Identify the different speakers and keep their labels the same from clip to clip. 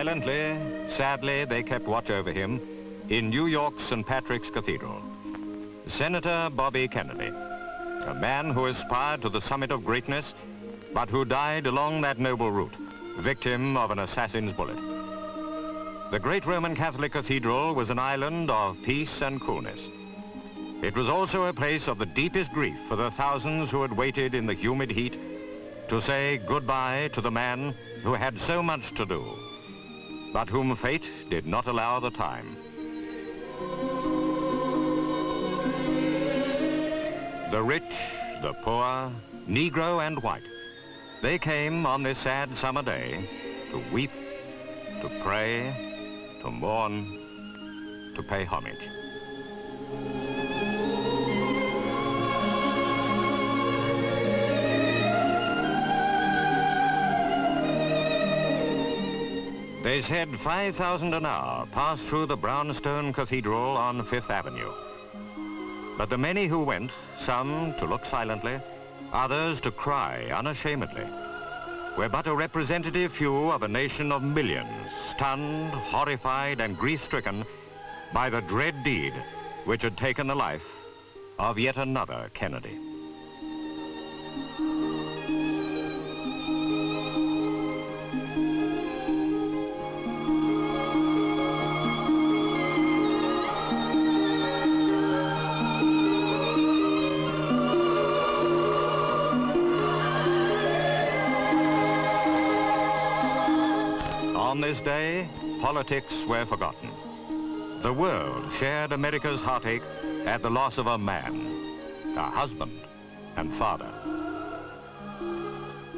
Speaker 1: Silently, sadly, they kept watch over him in New York's St. Patrick's Cathedral. Senator Bobby Kennedy, a man who aspired to the summit of greatness, but who died along that noble route, victim of an assassin's bullet. The great Roman Catholic Cathedral was an island of peace and coolness. It was also a place of the deepest grief for the thousands who had waited in the humid heat to say goodbye to the man who had so much to do, but whom fate did not allow the time. The rich, the poor, Negro and white, they came on this sad summer day to weep, to pray, to mourn, to pay homage. They said 5,000 an hour passed through the brownstone cathedral on Fifth Avenue. But the many who went, some to look silently, others to cry unashamedly, were but a representative few of a nation of millions, stunned, horrified, and grief-stricken by the dread deed which had taken the life of yet another Kennedy. On this day, politics were forgotten. The world shared America's heartache at the loss of a man, a husband and father.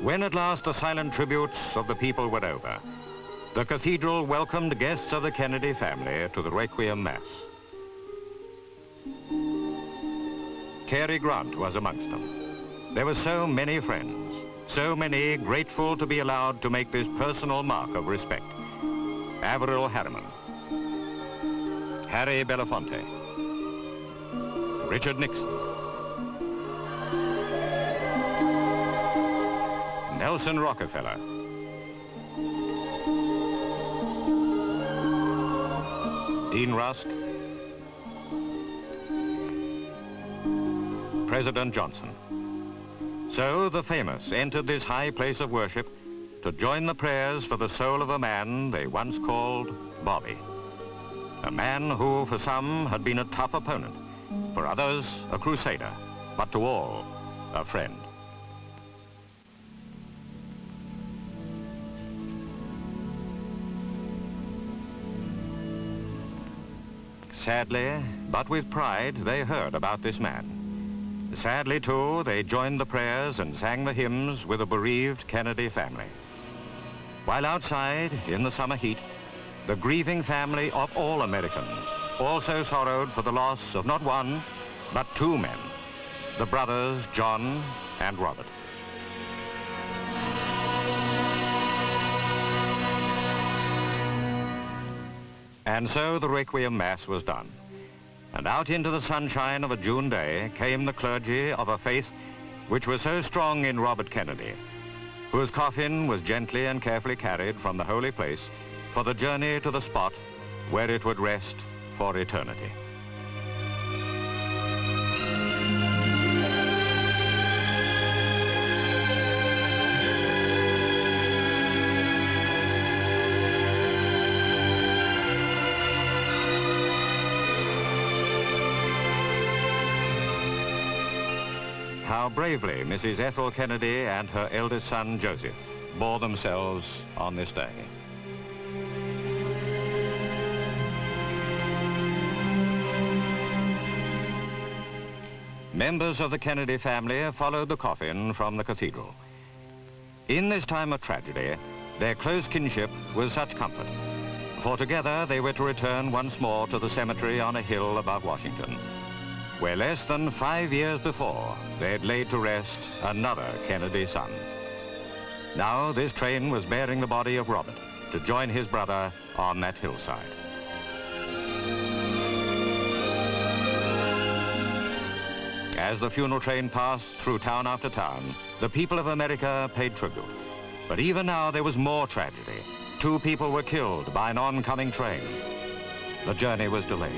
Speaker 1: When at last the silent tributes of the people were over, the cathedral welcomed guests of the Kennedy family to the Requiem Mass. Cary Grant was amongst them. There were so many friends, so many grateful to be allowed to make this personal mark of respect. Averell Harriman, Harry Belafonte, Richard Nixon, Nelson Rockefeller, Dean Rusk, President Johnson. So the famous entered this high place of worship to join the prayers for the soul of a man they once called Bobby. A man who, for some, had been a tough opponent, for others, a crusader, but to all, a friend. Sadly, but with pride, they heard about this man. Sadly, too, they joined the prayers and sang the hymns with the bereaved Kennedy family. While outside, in the summer heat, the grieving family of all Americans also sorrowed for the loss of not one, but two men, the brothers John and Robert. And so the Requiem Mass was done. And out into the sunshine of a June day came the clergy of a faith which was so strong in Robert Kennedy, whose coffin was gently and carefully carried from the holy place for the journey to the spot where it would rest for eternity. How bravely Mrs. Ethel Kennedy and her eldest son, Joseph, bore themselves on this day. Members of the Kennedy family followed the coffin from the cathedral. In this time of tragedy, their close kinship was such comfort, for together they were to return once more to the cemetery on a hill above Washington, where less than 5 years before they had laid to rest another Kennedy son. Now this train was bearing the body of Robert to join his brother on that hillside. As the funeral train passed through town after town, the people of America paid tribute. But even now there was more tragedy. 2 people were killed by an oncoming train. The journey was delayed.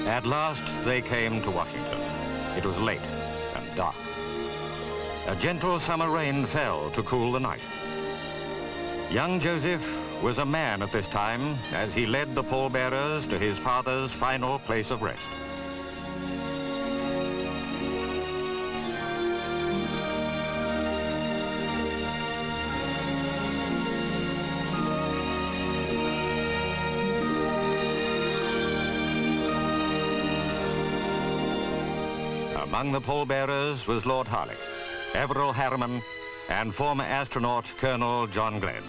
Speaker 1: At last, they came to Washington. It was late and dark. A gentle summer rain fell to cool the night. Young Joseph was a man at this time as he led the pallbearers to his father's final place of rest. Among the pallbearers was Lord Harlech, Averell Harriman, and former astronaut Colonel John Glenn.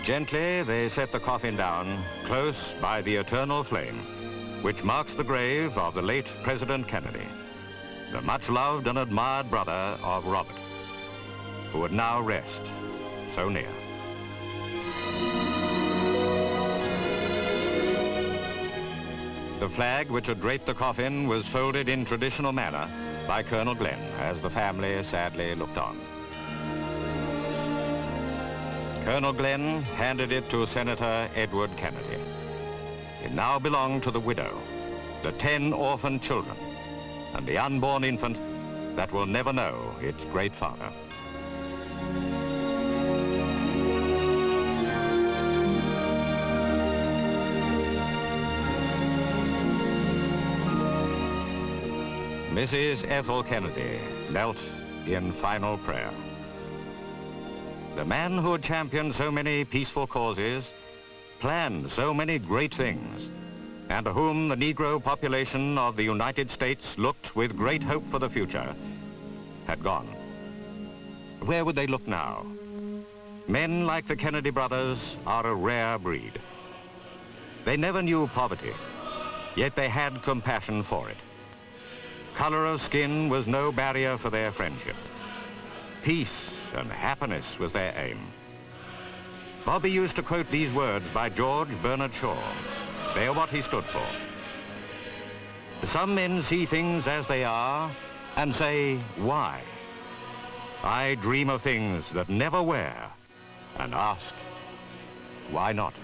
Speaker 1: Gently, they set the coffin down close by the eternal flame, which marks the grave of the late President Kennedy, the much-loved and admired brother of Robert, who would now rest so near. The flag which had draped the coffin was folded in traditional manner by Colonel Glenn as the family sadly looked on. Colonel Glenn handed it to Senator Edward Kennedy. It now belonged to the widow, the 10 orphaned children, and the unborn infant that will never know its great father. Mrs. Ethel Kennedy knelt in final prayer. The man who had championed so many peaceful causes, planned so many great things, and to whom the Negro population of the United States looked with great hope for the future, had gone. Where would they look now? Men like the Kennedy brothers are a rare breed. They never knew poverty, yet they had compassion for it. Color of skin was no barrier for their friendship. Peace and happiness was their aim. Bobby used to quote these words by George Bernard Shaw. They are what he stood for. Some men see things as they are and say, why? I dream of things that never were and ask, why not?